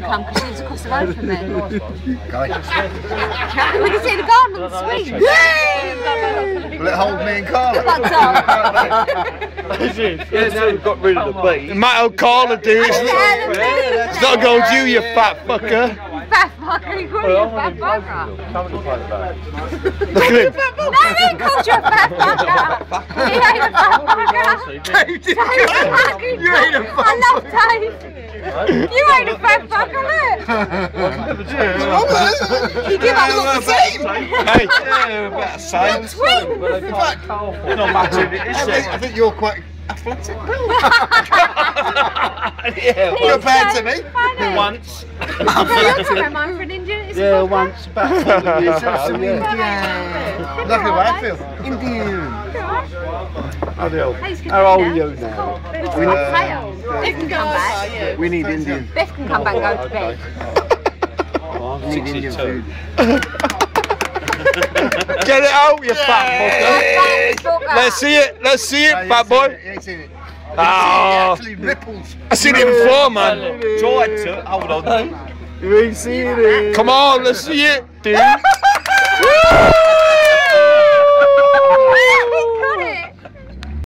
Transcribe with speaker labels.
Speaker 1: come because she was across the road from me.
Speaker 2: Guy.
Speaker 1: We can see the garden on the swing.
Speaker 2: Will it hold me and Carla?
Speaker 3: Yeah, now we've got rid of the beat.
Speaker 4: It might hold Carla, dude. It's not going to you, you fat fucker.
Speaker 1: Fat fucker, he called you a fat fucker.
Speaker 4: Look at him.
Speaker 1: No, he didn't call you a fat fucker. He ain't a fat fucker.
Speaker 4: Dave, you ain't a fat
Speaker 1: I love Dave. You ain't a fat fucker, look. You give up look the same.
Speaker 4: Hey, about the same.
Speaker 1: Twin.
Speaker 3: Not much in it, is
Speaker 2: I think you're quite athletic.
Speaker 4: Yeah,
Speaker 2: You're bad to me.
Speaker 3: once.
Speaker 1: So you're talking about mine for an Indian? Is it
Speaker 3: Yeah,
Speaker 1: vodka?
Speaker 3: once about 20 years ago. Yeah.
Speaker 2: Look at what I feel. Indian.
Speaker 3: How old are you now?
Speaker 1: Beth can come back.
Speaker 2: We need Indian.
Speaker 1: Beth can come back and go to bed.
Speaker 2: We need Indian food.
Speaker 4: Get it out, you fat fucker. Let's see it. Let's see it, fat boy.
Speaker 2: You ain't seen it.
Speaker 4: Oh,
Speaker 2: Actually ripples.
Speaker 4: I seen it before, man.
Speaker 3: Tried to. Hold on.
Speaker 2: You ain't seen it.
Speaker 4: Come on, let's see it, dude.